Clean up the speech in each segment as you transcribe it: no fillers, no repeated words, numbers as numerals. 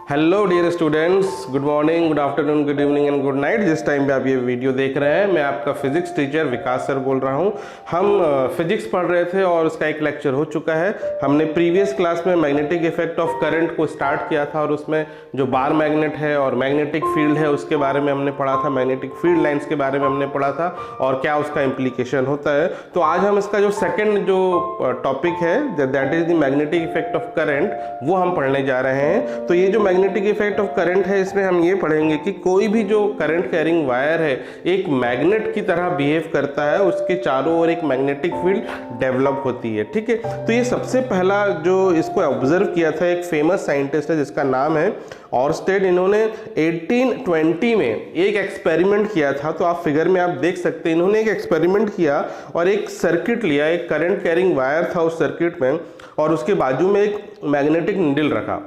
Hello dear students, good morning, good afternoon, good evening and good night. जिस time पे आप ये video देख रहे हैं, मैं आपका फिजिक्स टीचर विकास सर बोल रहा हूँ। हम फिजिक्स पढ़ रहे थे और उसका एक लेक्चर हो चुका है। हमने प्रीवियस क्लास में मैग्नेटिक इफेक्ट ऑफ करंट को स्टार्ट किया था और उसमें जो बार मैग्नेट है और मैग्नेटिक फील्ड है उसके बारे में हमने पढ़ा था, मैग्नेटिक फील्ड लाइन्स के बारे में हमने पढ़ा था और क्या उसका इम्प्लीकेशन होता है। तो आज हम इसका जो सेकेंड जो टॉपिक है that is the magnetic effect of current, वो हम पढ़ने जा रहे हैं। तो ये जो मैग्नेटिक इफेक्ट ऑफ करंट है, इसमें हम ये पढ़ेंगे कि कोई भी जो करंट कैरिंग वायर है एक मैग्नेट की तरह बिहेव करता है, उसके चारों ओर एक मैग्नेटिक फील्ड डेवलप होती है। ठीक है, तो ये सबसे पहला जो इसको ऑब्जर्व किया था एक फेमस साइंटिस्ट है जिसका नाम है ऑर्स्टेड। इन्होंने 1820 में एक एक्सपेरिमेंट किया था। तो आप फिगर में आप देख सकते हैं, इन्होंने एक एक्सपेरिमेंट किया और एक सर्किट लिया, एक करंट कैरिंग वायर था उस सर्किट में, और उसके बाजू में एक मैग्नेटिक नीडल रखा।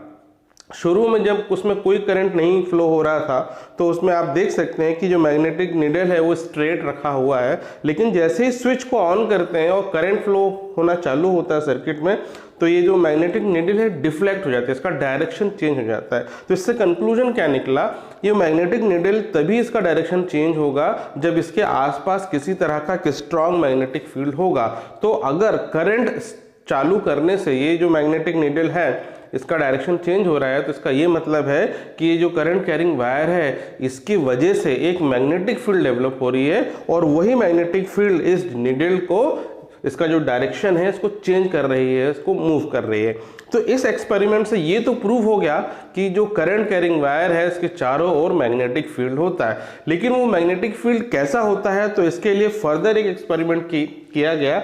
शुरू में जब उसमें कोई करंट नहीं फ्लो हो रहा था तो उसमें आप देख सकते हैं कि जो मैग्नेटिक नीडल है वो स्ट्रेट रखा हुआ है, लेकिन जैसे ही स्विच को ऑन करते हैं और करंट फ्लो होना चालू होता है सर्किट में, तो ये जो मैग्नेटिक नीडल है डिफ्लेक्ट हो जाता है, इसका डायरेक्शन चेंज हो जाता है। तो इससे कंक्लूजन क्या निकला, ये मैग्नेटिक नीडल तभी इसका डायरेक्शन चेंज होगा जब इसके आसपास किसी तरह का एक स्ट्रॉन्ग मैग्नेटिक फील्ड होगा। तो अगर करंट चालू करने से ये जो मैग्नेटिक नीडल है इसका डायरेक्शन चेंज हो रहा है, तो इसका ये मतलब है कि ये जो करंट कैरिंग वायर है इसकी वजह से एक मैग्नेटिक फील्ड डेवलप हो रही है और वही मैग्नेटिक फील्ड इस नीडल को, इसका जो डायरेक्शन है इसको चेंज कर रही है, इसको मूव कर रही है। तो इस एक्सपेरिमेंट से ये तो प्रूव हो गया कि जो करंट कैरिंग वायर है इसके चारों ओर मैग्नेटिक फील्ड होता है। लेकिन वो मैग्नेटिक फील्ड कैसा होता है, तो इसके लिए फर्दर एक एक्सपेरिमेंट किया गया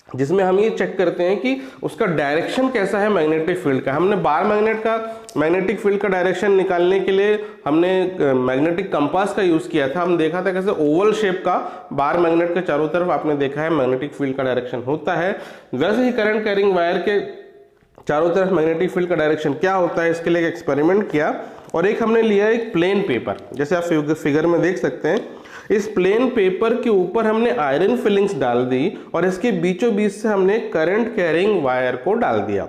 जिसमें हम ये चेक करते हैं कि उसका डायरेक्शन कैसा है मैग्नेटिक फील्ड का। हमने बार मैग्नेटिक फील्ड का डायरेक्शन निकालने के लिए हमने मैग्नेटिक कंपास का यूज किया था। हम देखा था कैसे ओवल शेप का बार मैग्नेट के चारों तरफ आपने देखा है मैग्नेटिक फील्ड का डायरेक्शन होता है। वैसे ही करंट कैरिंग वायर के चारों तरफ मैग्नेटिक फील्ड का डायरेक्शन क्या होता है, इसके लिए एक एक्सपेरिमेंट किया और एक हमने लिया एक प्लेन पेपर, जैसे आप फिगर में देख सकते हैं। इस प्लेन पेपर के ऊपर हमने आयरन फिलिंग्स डाल दी और इसके बीचों बीच से हमने करंट कैरिंग वायर को डाल दिया।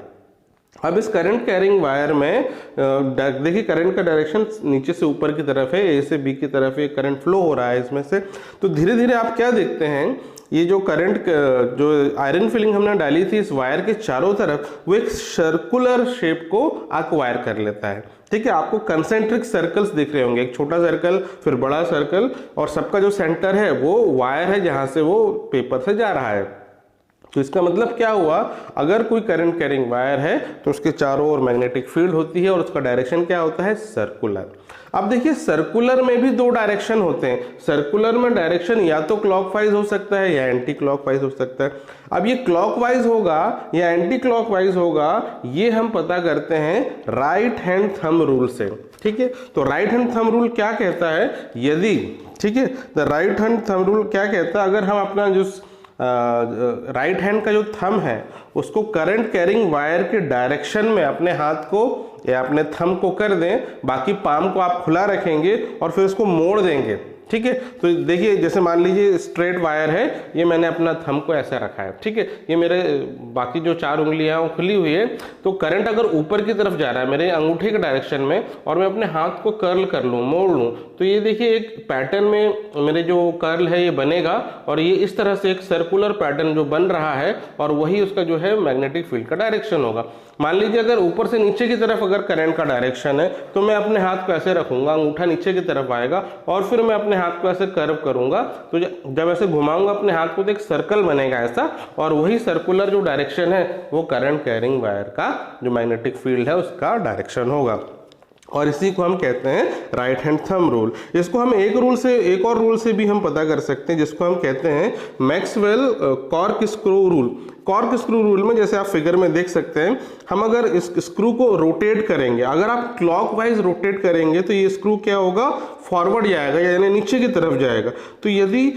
अब इस करंट कैरिंग वायर में देखिए करंट का डायरेक्शन नीचे से ऊपर की तरफ है, ए से बी की तरफ ये करंट फ्लो हो रहा है इसमें से। तो धीरे धीरे आप क्या देखते हैं, ये जो करंट जो आयरन फिलिंग हमने डाली थी इस वायर के चारों तरफ, वो एक सर्कुलर शेप को एक्वायर कर लेता है। ठीक है, आपको कंसेंट्रिक सर्कल्स दिख रहे होंगे, एक छोटा सर्कल फिर बड़ा सर्कल, और सबका जो सेंटर है वो वायर है जहां से वो पेपर से जा रहा है। तो इसका मतलब क्या हुआ, अगर कोई करंट कैरिंग वायर है तो उसके चारों ओर मैग्नेटिक फील्ड होती है और उसका डायरेक्शन क्या होता है, सर्कुलर। अब देखिए सर्कुलर में भी दो डायरेक्शन होते हैं। सर्कुलर में डायरेक्शन या तो क्लॉकवाइज हो सकता है या एंटी क्लॉकवाइज हो सकता है। अब ये क्लॉकवाइज होगा या एंटी क्लॉकवाइज होगा, ये हम पता करते हैं राइट हैंड थंब रूल से। ठीक है, तो राइट हैंड थंब रूल क्या कहता है, यदि, ठीक है, the right hand thumb rule क्या कहता है, अगर हम अपना जो राइट हैंड का जो थंब है उसको करंट कैरिंग वायर के डायरेक्शन में अपने हाथ को या अपने थंब को कर दें, बाकी पाम को आप खुला रखेंगे और फिर उसको मोड़ देंगे। ठीक है, तो देखिए जैसे मान लीजिए स्ट्रेट वायर है, ये मैंने अपना थंब को ऐसे रखा है। ठीक है, ये मेरे बाकी जो चार उंगलियां वो खुली हुई है, तो करंट अगर ऊपर की तरफ जा रहा है मेरे अंगूठे के डायरेक्शन में और मैं अपने हाथ को कर्ल कर लूँ, मोड़ लूँ, तो ये देखिए एक पैटर्न में मेरे जो कर्ल है ये बनेगा और ये इस तरह से एक सर्कुलर पैटर्न जो बन रहा है और वही उसका जो है मैग्नेटिक फील्ड का डायरेक्शन होगा। मान लीजिए अगर ऊपर से नीचे की तरफ अगर करंट का डायरेक्शन है तो मैं अपने हाथ को ऐसे रखूंगा, अंगूठा नीचे की तरफ आएगा और फिर मैं अपने हाथ को ऐसे कर्व करूंगा, तो जब ऐसे घुमाऊंगा अपने हाथ को तो एक सर्कल बनेगा ऐसा, और वही सर्कुलर जो डायरेक्शन है वो करंट कैरिंग वायर का जो मैग्नेटिक फील्ड है उसका डायरेक्शन होगा। और इसी को हम कहते हैं राइट हैंड थंब रूल। इसको हम एक और रूल से भी हम पता कर सकते हैं, जिसको हम कहते हैं Maxwell cork screw rule. Cork screw rule में जैसे आप फिगर में देख सकते हैं, हम अगर इस स्क्रू को रोटेट करेंगे, अगर आप क्लॉकवाइज रोटेट करेंगे तो ये स्क्रू क्या होगा, फॉरवर्ड जाएगा यानी नीचे की तरफ जाएगा। तो यदि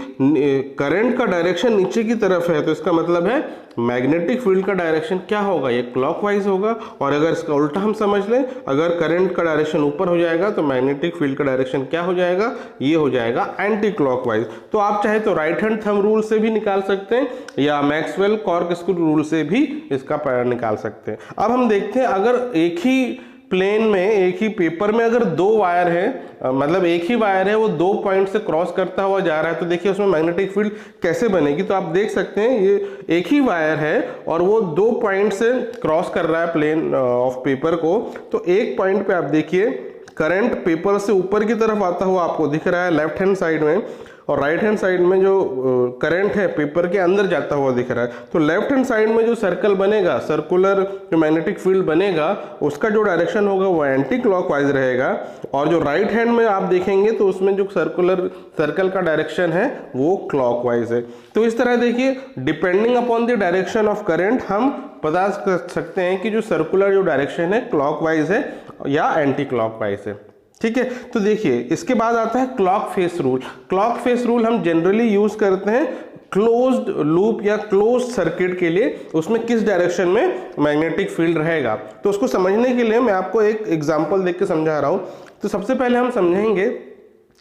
करंट का डायरेक्शन नीचे की तरफ है तो इसका मतलब है मैग्नेटिक फील्ड का डायरेक्शन क्या होगा, ये क्लॉकवाइज होगा। और अगर इसका उल्टा हम समझ लें, अगर करंट का डायरेक्शन ऊपर हो जाएगा तो मैग्नेटिक फील्ड का डायरेक्शन क्या हो जाएगा, ये हो जाएगा एंटी क्लॉकवाइज। तो आप चाहे तो राइट हैंड थंब रूल से भी निकाल सकते हैं या मैक्सवेल कॉर्क स्क्रू रूल से भी इसका निकाल सकते हैं। अब हम देखते हैं अगर एक ही प्लेन में, एक ही पेपर में अगर दो वायर है, मतलब एक ही वायर है, वो दो पॉइंट से क्रॉस करता हुआ जा रहा है, तो देखिए उसमें मैग्नेटिक फील्ड कैसे बनेगी। तो आप देख सकते हैं ये एक ही वायर है और वो दो पॉइंट से क्रॉस कर रहा है प्लेन ऑफ पेपर को। तो एक पॉइंट पे आप देखिए करंट पेपर से ऊपर की तरफ आता हुआ आपको दिख रहा है लेफ्ट हैंड साइड में, और राइट हैंड साइड में जो करंट है पेपर के अंदर जाता हुआ दिख रहा है। तो लेफ्ट हैंड साइड में जो सर्कल बनेगा, सर्कुलर जो मैग्नेटिक फील्ड बनेगा, उसका जो डायरेक्शन होगा वो एंटी क्लॉकवाइज रहेगा, और जो राइट हैंड में आप देखेंगे तो उसमें जो सर्कल का डायरेक्शन है वो क्लॉकवाइज है। तो इस तरह देखिए depending upon the direction of current हम पता कर सकते हैं कि जो सर्कुलर जो डायरेक्शन है क्लॉकवाइज है या एंटी क्लॉकवाइज है। ठीक है, तो देखिए इसके बाद आता है clock face rule. Clock face rule हम जनरली यूज करते हैं क्लोज्ड लूप या क्लोज सर्किट के लिए, उसमें किस डायरेक्शन में मैग्नेटिक फील्ड रहेगा। तो उसको समझने के लिए मैं आपको एक एग्जांपल देख के समझा रहा हूं। तो सबसे पहले हम समझेंगे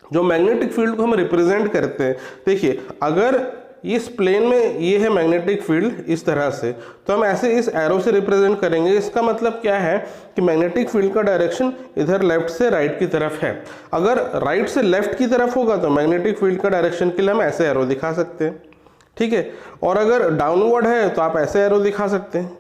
जो मैग्नेटिक फील्ड को हम रिप्रेजेंट करते हैं। देखिए अगर इस प्लेन में ये है मैग्नेटिक फील्ड इस तरह से, तो हम ऐसे इस एरो से रिप्रेजेंट करेंगे। इसका मतलब क्या है कि मैग्नेटिक फील्ड का डायरेक्शन इधर लेफ्ट से राइट की तरफ है। अगर राइट से लेफ्ट की तरफ होगा तो मैग्नेटिक फील्ड का डायरेक्शन के लिए हम ऐसे एरो दिखा सकते हैं। ठीक है, और अगर डाउनवर्ड है तो आप ऐसे एरो दिखा सकते हैं,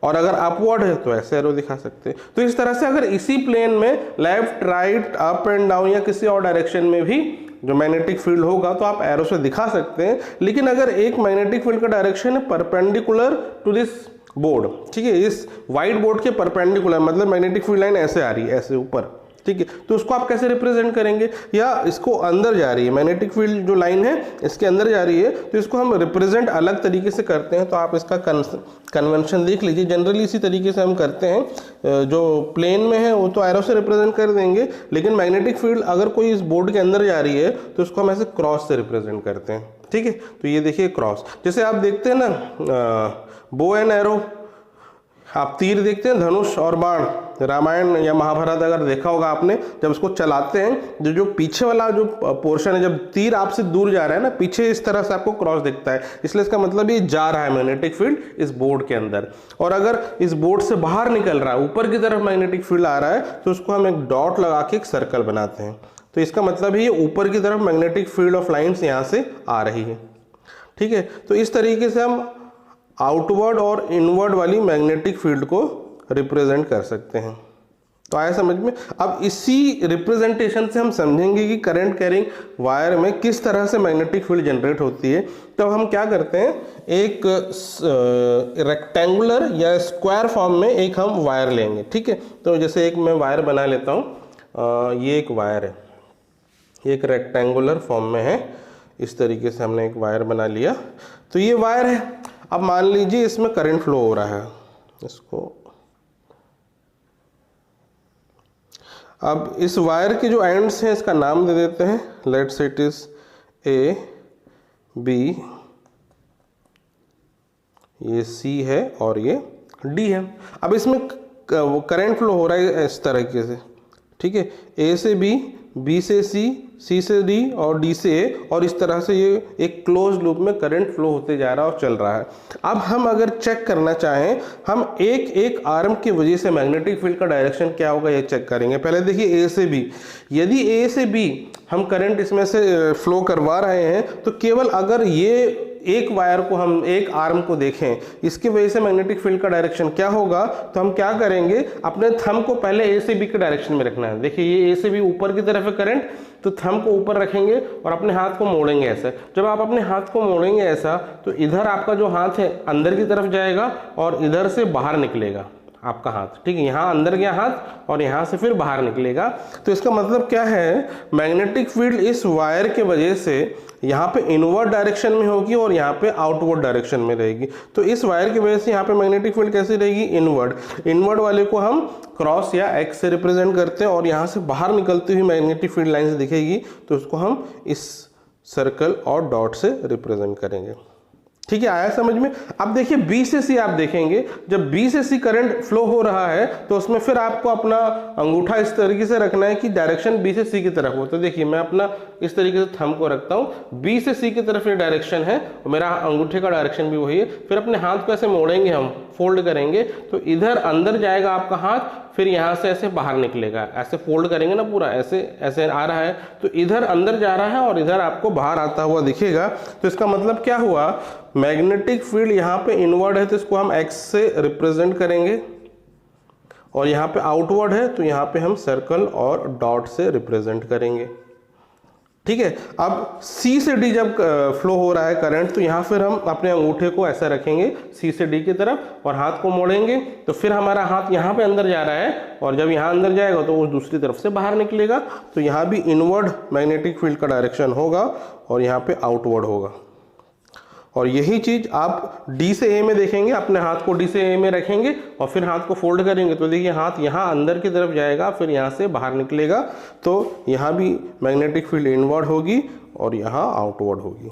और अगर अपवर्ड है तो ऐसे एरो दिखा सकते हैं। तो इस तरह से अगर इसी प्लेन में left right up and down या किसी और डायरेक्शन में भी जो मैग्नेटिक फील्ड होगा तो आप एरो से दिखा सकते हैं। लेकिन अगर एक मैग्नेटिक फील्ड का डायरेक्शन है परपेंडिकुलर टू दिस बोर्ड, ठीक है, इस व्हाइट बोर्ड के परपेंडिकुलर, मतलब मैग्नेटिक फील्ड लाइन ऐसे आ रही है ऐसे ऊपर, ठीक है, तो उसको आप कैसे रिप्रेजेंट करेंगे। या इसको अंदर जा रही है मैग्नेटिक फील्ड जो लाइन है इसके अंदर जा रही है, तो इसको हम रिप्रेजेंट अलग तरीके से करते हैं। तो आप इसका कन्वेंशन देख लीजिए, जनरली इसी तरीके से हम करते हैं। जो प्लेन में है वो तो एरो से रिप्रेजेंट कर देंगे, लेकिन मैग्नेटिक फील्ड अगर कोई इस बोर्ड के अंदर जा रही है तो उसको हम ऐसे क्रॉस से रिप्रेजेंट करते हैं। ठीक है, तो ये देखिए क्रॉस, जैसे आप देखते हैं ना बो एंड एरो, आप तीर देखते हैं, धनुष और बाण, रामायण या महाभारत अगर देखा होगा आपने, जब उसको चलाते हैं जो पीछे वाला जो पोर्शन है, जब तीर आपसे दूर जा रहा है ना पीछे, इस तरह से आपको क्रॉस दिखता है, इसलिए इसका मतलब ये जा रहा है मैग्नेटिक फील्ड इस बोर्ड के अंदर। और अगर इस बोर्ड से बाहर निकल रहा है, ऊपर की तरफ मैग्नेटिक फील्ड आ रहा है, तो उसको हम एक डॉट लगा के एक सर्कल बनाते हैं। तो इसका मतलब है ये ऊपर की तरफ मैग्नेटिक फील्ड ऑफ लाइन्स यहाँ से आ रही है। ठीक है, तो इस तरीके से हम आउटवर्ड और इनवर्ड वाली मैग्नेटिक फील्ड को रिप्रेजेंट कर सकते हैं। तो आया समझ में। अब इसी रिप्रेजेंटेशन से हम समझेंगे कि करंट कैरिंग वायर में किस तरह से मैग्नेटिक फील्ड जनरेट होती है। तो हम क्या करते हैं, एक रेक्टेंगुलर या स्क्वायर फॉर्म में एक हम वायर लेंगे। ठीक है, तो जैसे एक मैं वायर बना लेता हूँ, ये एक वायर है, एक रेक्टेंगुलर फॉर्म में है, इस तरीके से हमने एक वायर बना लिया। तो ये वायर है, अब मान लीजिए इसमें करंट फ्लो हो रहा है, इसको अब इस वायर के जो एंड्स हैं इसका नाम दे देते हैं, let's say it is A B, ये सी है और ये डी है। अब इसमें करंट फ्लो हो रहा है इस तरीके से, ठीक है, ए से बी, बी से सी, सी से डी और डी से ए, और इस तरह से ये एक क्लोज लूप में करंट फ्लो होते जा रहा है और चल रहा है। अब हम अगर चेक करना चाहें, हम एक एक आर्म की वजह से मैग्नेटिक फील्ड का डायरेक्शन क्या होगा ये चेक करेंगे। पहले देखिए ए से बी, यदि ए से बी हम करंट इसमें से फ्लो करवा रहे हैं, तो केवल अगर ये एक वायर को हम एक आर्म को देखें, इसकी वजह से मैग्नेटिक फील्ड का डायरेक्शन क्या होगा, तो हम क्या करेंगे, अपने थंब को पहले ए से बी के डायरेक्शन में रखना है। देखिए ये ए से बी ऊपर की तरफ है करंट, तो थंब को ऊपर रखेंगे और अपने हाथ को मोड़ेंगे ऐसा। जब आप अपने हाथ को मोड़ेंगे ऐसा, तो इधर आपका जो हाथ है अंदर की तरफ जाएगा और इधर से बाहर निकलेगा आपका हाथ। ठीक है, यहाँ अंदर गया हाथ और यहाँ से फिर बाहर निकलेगा। तो इसका मतलब क्या है, मैग्नेटिक फील्ड इस वायर के वजह से यहाँ पे इनवर्ड डायरेक्शन में होगी और यहाँ पे आउटवर्ड डायरेक्शन में रहेगी। तो इस वायर की वजह से यहाँ पे मैग्नेटिक फील्ड कैसी रहेगी, इनवर्ड। इनवर्ड वाले को हम क्रॉस या एक्स से रिप्रेजेंट करते हैं, और यहाँ से बाहर निकलती हुई मैग्नेटिक फील्ड लाइन से दिखेगी, तो उसको हम इस सर्कल और डॉट से रिप्रेजेंट करेंगे। ठीक है, आया समझ में। अब देखिए बी से सी आप देखेंगे, जब बी से सी करंट फ्लो हो रहा है तो उसमें फिर आपको अपना अंगूठा इस तरीके से रखना है कि डायरेक्शन बी से सी की तरफ हो। तो देखिए मैं अपना इस तरीके से थंब को रखता हूँ, बी से सी की तरफ ये डायरेक्शन है और मेरा अंगूठे का डायरेक्शन भी वही है। फिर अपने हाथ को ऐसे मोड़ेंगे, हम फोल्ड करेंगे, तो इधर अंदर जाएगा आपका हाथ, फिर यहाँ से ऐसे बाहर निकलेगा, ऐसे फोल्ड करेंगे ना पूरा, ऐसे ऐसे आ रहा है तो इधर अंदर जा रहा है और इधर आपको बाहर आता हुआ दिखेगा। तो इसका मतलब क्या हुआ, मैग्नेटिक फील्ड यहाँ पे इनवर्ड है तो इसको हम एक्स से रिप्रेजेंट करेंगे, और यहाँ पे आउटवर्ड है तो यहाँ पे हम सर्कल और डॉट से रिप्रेजेंट करेंगे। ठीक है, अब C से D जब फ्लो हो रहा है करंट तो यहाँ फिर हम अपने अंगूठे को ऐसा रखेंगे C से D की तरफ और हाथ को मोड़ेंगे, तो फिर हमारा हाथ यहाँ पे अंदर जा रहा है और जब यहाँ अंदर जाएगा तो वो दूसरी तरफ से बाहर निकलेगा। तो यहाँ भी इनवर्ड मैग्नेटिक फील्ड का डायरेक्शन होगा और यहाँ पे आउटवर्ड होगा। और यही चीज आप D से A में देखेंगे, अपने हाथ को D से A में रखेंगे और फिर हाथ को फोल्ड करेंगे तो देखिए हाथ यहाँ अंदर की तरफ जाएगा, फिर यहाँ से बाहर निकलेगा। तो यहाँ भी मैग्नेटिक फील्ड इनवर्ड होगी और यहाँ आउटवर्ड होगी।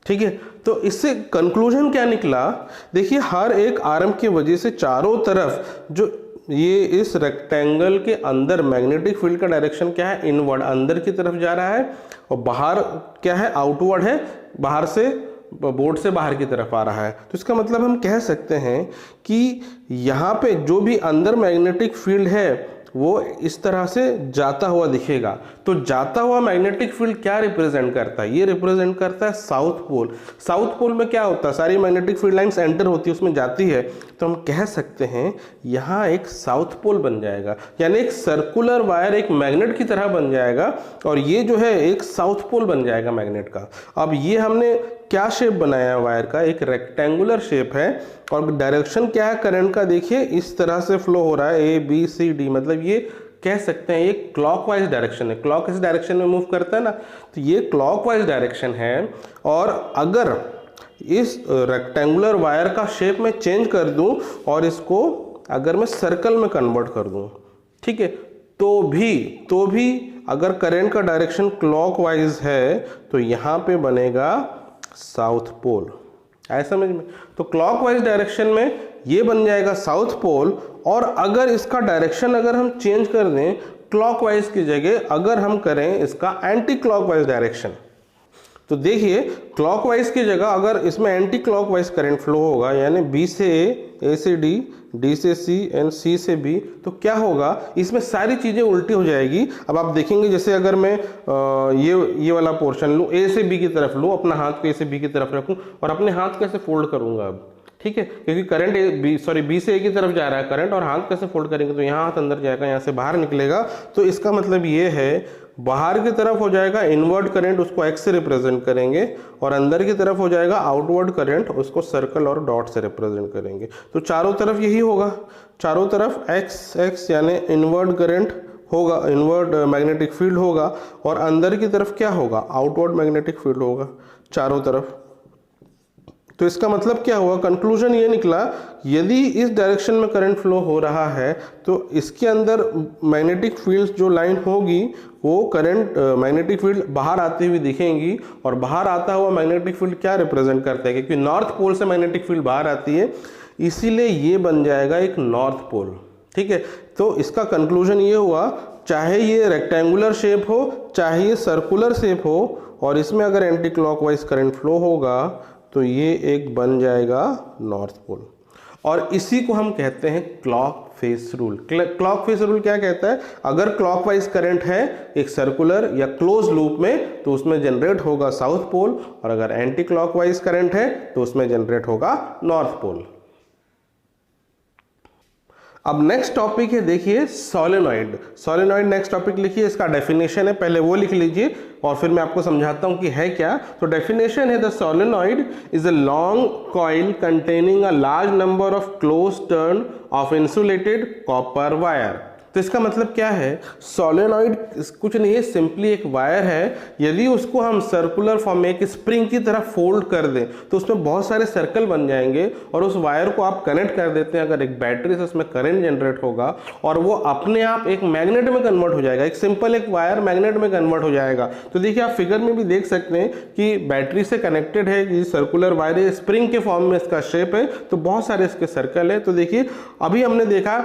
ठीक है, तो इससे कंक्लूजन क्या निकला, देखिए हर एक आर्म की वजह से चारों तरफ जो ये इस रेक्टेंगल के अंदर मैग्नेटिक फील्ड का डायरेक्शन क्या है, इनवर्ड, अंदर की तरफ जा रहा है, और बाहर क्या है, आउटवर्ड है, बाहर से बोर्ड से बाहर की तरफ आ रहा है। तो इसका मतलब हम कह सकते हैं कि यहाँ पे जो भी अंदर मैग्नेटिक फील्ड है वो इस तरह से जाता हुआ दिखेगा। तो जाता हुआ मैग्नेटिक फील्ड क्या रिप्रेजेंट करता है, ये रिप्रेजेंट करता है साउथ पोल। साउथ पोल में क्या होता है, सारी मैग्नेटिक फील्ड लाइंस एंटर होती है, उसमें जाती है, तो हम कह सकते हैं यहाँ एक साउथ पोल बन जाएगा, यानी एक सर्कुलर वायर एक मैग्नेट की तरह बन जाएगा और ये जो है एक साउथ पोल बन जाएगा मैग्नेट का। अब ये हमने क्या शेप बनाया वायर का, एक रेक्टेंगुलर शेप है और डायरेक्शन क्या है करंट का, देखिए इस तरह से फ्लो हो रहा है ABCD, मतलब ये कह सकते हैं ये क्लॉकवाइज डायरेक्शन है, क्लॉक इस डायरेक्शन में मूव करता है ना, तो ये क्लॉकवाइज डायरेक्शन है। और अगर इस रेक्टेंगुलर वायर का शेप में चेंज कर दूं और इसको अगर मैं सर्कल में कन्वर्ट कर दूं, ठीक है, तो भी अगर करंट का डायरेक्शन क्लॉकवाइज है तो यहाँ पे बनेगा साउथ पोल, आया समझ में। तो क्लॉकवाइज डायरेक्शन में ये बन जाएगा साउथ पोल, और अगर इसका डायरेक्शन अगर हम चेंज कर दें क्लॉकवाइज की जगह अगर हम करें इसका एंटी क्लॉकवाइज डायरेक्शन, तो देखिए क्लॉकवाइज की जगह अगर इसमें एंटी क्लॉकवाइज करंट फ्लो होगा, यानी B से A से D, D से C एंड C से B, तो क्या होगा, इसमें सारी चीज़ें उल्टी हो जाएगी। अब आप देखेंगे जैसे अगर मैं ये वाला पोर्शन लूँ, A से B की तरफ लूँ, अपना हाथ को A से B की तरफ रखूँ और अपने हाथ कैसे फोल्ड करूँगा अब, ठीक है, क्योंकि करंट B से A की तरफ जा रहा है करंट, और हाथ कैसे फोल्ड करेंगे, तो यहाँ हाथ अंदर जाएगा, यहाँ से बाहर निकलेगा। तो इसका मतलब ये है बाहर की तरफ हो जाएगा इनवर्ड करंट, उसको एक्स से रिप्रेजेंट करेंगे, और अंदर की तरफ हो जाएगा आउटवर्ड करंट, उसको सर्कल और डॉट से रिप्रेजेंट करेंगे। तो चारों तरफ यही होगा, चारों तरफ एक्स यानी इनवर्ड करंट होगा, इनवर्ड मैग्नेटिक फील्ड होगा, और अंदर की तरफ क्या होगा, आउटवर्ड मैग्नेटिक फील्ड होगा चारों तरफ। तो इसका मतलब क्या हुआ, कंक्लूजन ये निकला, यदि इस डायरेक्शन में करंट फ्लो हो रहा है तो इसके अंदर मैग्नेटिक फील्ड जो लाइन होगी वो करंट मैग्नेटिक फील्ड बाहर आती हुई दिखेंगी, और बाहर आता हुआ मैग्नेटिक फील्ड क्या रिप्रेजेंट करता है, क्योंकि नॉर्थ पोल से मैग्नेटिक फील्ड बाहर आती है, इसीलिए ये बन जाएगा एक नॉर्थ पोल। ठीक है, तो इसका कंक्लूजन ये हुआ, चाहे ये रेक्टेंगुलर शेप हो चाहे ये सर्कुलर शेप हो, और इसमें अगर एंटी क्लॉकवाइज करंट फ्लो होगा तो ये एक बन जाएगा नॉर्थ पोल, और इसी को हम कहते हैं clock face rule. Clock face rule क्या कहता है, अगर क्लॉकवाइज करंट है एक सर्कुलर या क्लोज लूप में तो उसमें जनरेट होगा साउथ पोल, और अगर एंटी क्लॉकवाइज करंट है तो उसमें जनरेट होगा नॉर्थ पोल। अब नेक्स्ट टॉपिक है, देखिए सोलेनॉइड। सोलेनॉइड नेक्स्ट टॉपिक लिखिए, इसका डेफिनेशन है, पहले वो लिख लीजिए और फिर मैं आपको समझाता हूं कि है क्या। तो डेफिनेशन है, the solenoid is a long coil containing a large number of close turn off insulated copper wire. तो इसका मतलब क्या है, सोलेनॉइड कुछ नहीं है, सिंपली एक वायर है, यदि उसको हम सर्कुलर फॉर्म में एक स्प्रिंग की तरह फोल्ड कर दें तो उसमें बहुत सारे सर्कल बन जाएंगे, और उस वायर को आप कनेक्ट कर देते हैं, अगर एक बैटरी से उसमें करंट जनरेट होगा और वो अपने आप एक मैग्नेट में कन्वर्ट हो जाएगा, एक सिंपल एक वायर मैग्नेट में कन्वर्ट हो जाएगा। तो देखिए आप फिगर में भी देख सकते हैं कि बैटरी से कनेक्टेड है, ये सर्कुलर वायर है, स्प्रिंग के फॉर्म में इसका शेप है, तो बहुत सारे इसके सर्कल है। तो देखिए अभी हमने देखा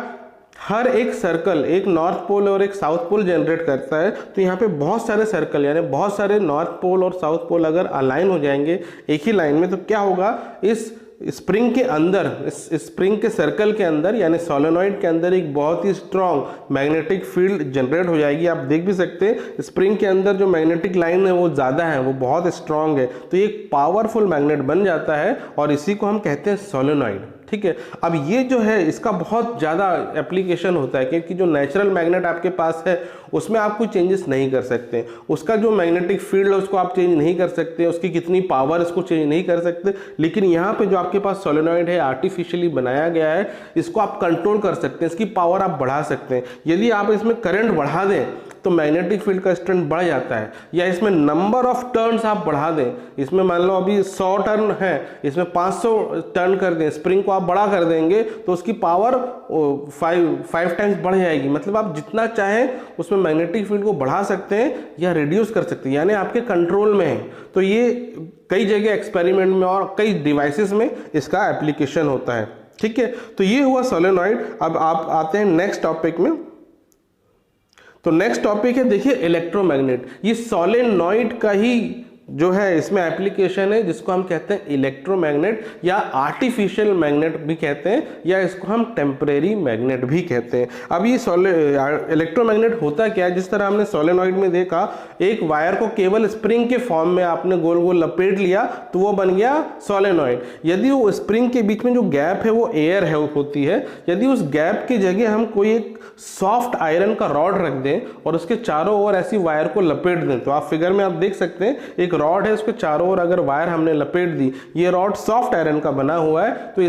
हर एक सर्कल एक नॉर्थ पोल और एक साउथ पोल जनरेट करता है, तो यहाँ पे बहुत सारे सर्कल यानी बहुत सारे नॉर्थ पोल और साउथ पोल अगर अलाइन हो जाएंगे एक ही लाइन में, तो क्या होगा, इस स्प्रिंग के अंदर, इस स्प्रिंग के सर्कल के अंदर यानी सोलेनॉइड के अंदर एक बहुत ही स्ट्रॉन्ग मैग्नेटिक फील्ड जनरेट हो जाएगी। आप देख भी सकते हैं स्प्रिंग के अंदर जो मैग्नेटिक लाइन है वो ज़्यादा है, वो बहुत स्ट्रॉन्ग है, तो ये एक पावरफुल मैग्नेट बन जाता है और इसी को हम कहते हैं सोलेनॉइड। ठीक है, अब ये जो है इसका बहुत ज़्यादा एप्लीकेशन होता है क्योंकि जो नेचुरल मैग्नेट आपके पास है उसमें आप कोई चेंजेस नहीं कर सकते, उसका जो मैग्नेटिक फील्ड है उसको आप चेंज नहीं कर सकते, उसकी कितनी पावर इसको चेंज नहीं कर सकते, लेकिन यहाँ पे जो आपके पास सोलेनॉइड है आर्टिफिशियली बनाया गया है, इसको आप कंट्रोल कर सकते हैं, इसकी पावर आप बढ़ा सकते हैं। यदि आप इसमें करंट बढ़ा दें तो मैग्नेटिक फील्ड का स्ट्रेंथ बढ़ जाता है, या इसमें नंबर ऑफ टर्न्स आप बढ़ा दें, इसमें मान लो अभी 100 टर्न है, इसमें 500 टर्न कर दें, स्प्रिंग को आप बड़ा कर देंगे तो उसकी पावर 5 टाइम्स बढ़ जाएगी। मतलब आप जितना चाहें उसमें मैग्नेटिक फील्ड को बढ़ा सकते हैं या रिड्यूस कर सकते हैं, यानी आपके कंट्रोल में है। तो ये कई जगह एक्सपेरिमेंट में और कई डिवाइसेस में इसका एप्लीकेशन होता है। ठीक है, तो ये हुआ सोलेनॉइड। अब आप आते हैं नेक्स्ट टॉपिक में। तो नेक्स्ट टॉपिक है, देखिए इलेक्ट्रोमैग्नेट। ये सोलेनॉइड का ही जो है इसमें एप्लीकेशन है जिसको हम कहते हैं इलेक्ट्रोमैग्नेट या आर्टिफिशियल मैग्नेट भी कहते हैं, या इसको हम टेम्परेरी मैग्नेट भी कहते हैं। अब ये इलेक्ट्रोमैग्नेट होता क्या है, जिस तरह हमने सोलेनॉइड में देखा, एक वायर को केवल स्प्रिंग के फॉर्म में आपने गोल गोल लपेट लिया तो वो बन गया सोलेनॉइड। यदि वो स्प्रिंग के बीच में जो गैप है वो एयर है होती है, यदि उस गैप की जगह हम कोई एक सॉफ्ट आयरन का रॉड रख दें और उसके चारों ओर ऐसी वायर को लपेट दें, तो आप फिगर में आप देख सकते हैं एक रॉड है, उसके चारों ओर अगर वायर हमने लपेट दी, ये रॉड सॉफ्ट आयरन का बना हुआ है, तो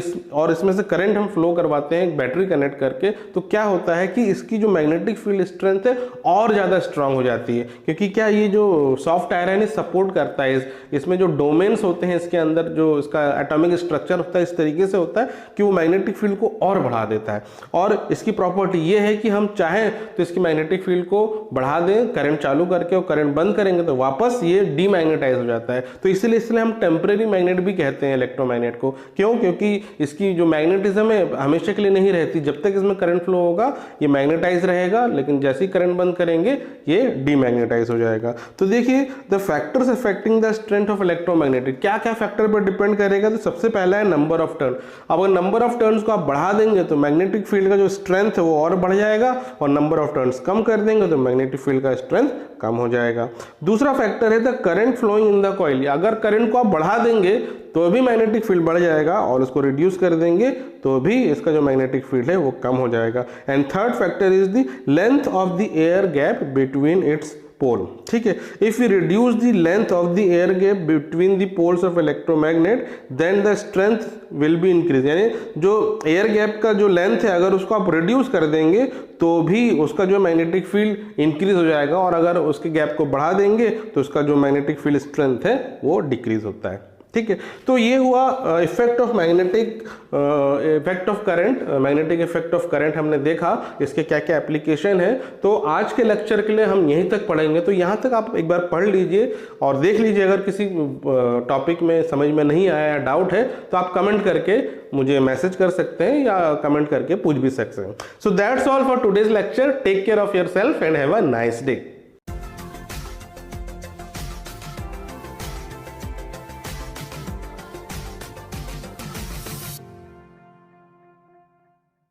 इसमें से करंट हम फ्लो करवाते हैं एक बैटरी कनेक्ट करके, तो क्या होता है कि इसकी जो मैग्नेटिक फील्ड स्ट्रेंथ है और ज़्यादा स्ट्रांग हो जाती है। क्योंकि क्या ये जो सॉफ्ट आयरन है सपोर्ट करता है, इसमें जो डोमेन्स होते हैं इसके अंदर जो इसका एटॉमिक स्ट्रक्चर होता है इस तरीके से होता है कि वो मैग्नेटिक फील्ड को और बढ़ा देता है। और इसकी प्रॉपर्टी ये है कि हम चाहें तो इसकी मैग्नेटिक फील्ड को बढ़ा दें करंट चालू करके, और करंट बंद करेंगे तो वापस ये डीमैग्नेटाइज हो जाता है। तो इसलिए हम टेम्परेरी मैग्नेट भी कहते हैं इलेक्ट्रोमैग्नेट को। क्यों? क्योंकि इसकी जो मैग्नेटिज्म है हमेशा के लिए नहीं रहती, जब तक इसमें करंट फ्लो होगा ये मैग्नेटाइज रहेगा, लेकिन जैसे ही करंट बंद करेंगे ये डीमैग्नेटाइज हो जाएगा। तो देखिए the factors affecting the strength of electromagnetic, क्या क्या फैक्टर पर डिपेंड करेगा, तो सबसे पहला है नंबर ऑफ टर्न। अब अगर नंबर ऑफ टर्न्स को आप बढ़ा देंगे तो मैग्नेटिक फील्ड का जो स्ट्रेंथ है वो और बढ़ जाएगा, और नंबर ऑफ टर्न्स कम कर देंगे तो मैग्नेटिक फील्ड का स्ट्रेंथ कम हो जाएगा। दूसरा फैक्टर है the current flowing in the coil, अगर करंट को आप बढ़ा देंगे तो भी मैग्नेटिक फील्ड बढ़ जाएगा, और उसको रिड्यूस कर देंगे तो भी इसका जो मैग्नेटिक फील्ड है वो कम हो जाएगा। And third factor is the length of the air gap between its pole. ठीक है, if we reduce the length of the air gap between the poles of electromagnet then the strength will be increase, यानी जो air gap का जो length है अगर उसको आप रिड्यूस कर देंगे तो भी उसका जो मैग्नेटिक फील्ड इंक्रीज हो जाएगा, और अगर उसके गैप को बढ़ा देंगे तो उसका जो मैग्नेटिक फील्ड स्ट्रेंथ है वो डिक्रीज होता है। ठीक है, तो ये हुआ effect of magnetic effect of current, magnetic effect of current हमने देखा, इसके क्या क्या एप्लीकेशन है। तो आज के लेक्चर के लिए हम यहीं तक पढ़ेंगे, तो यहाँ तक आप एक बार पढ़ लीजिए और देख लीजिए, अगर किसी टॉपिक में समझ में नहीं आया या डाउट है तो आप कमेंट करके मुझे मैसेज कर सकते हैं या कमेंट करके पूछ भी सकते हैं। So that's all for today's lecture, take care of yourself and have a nice day.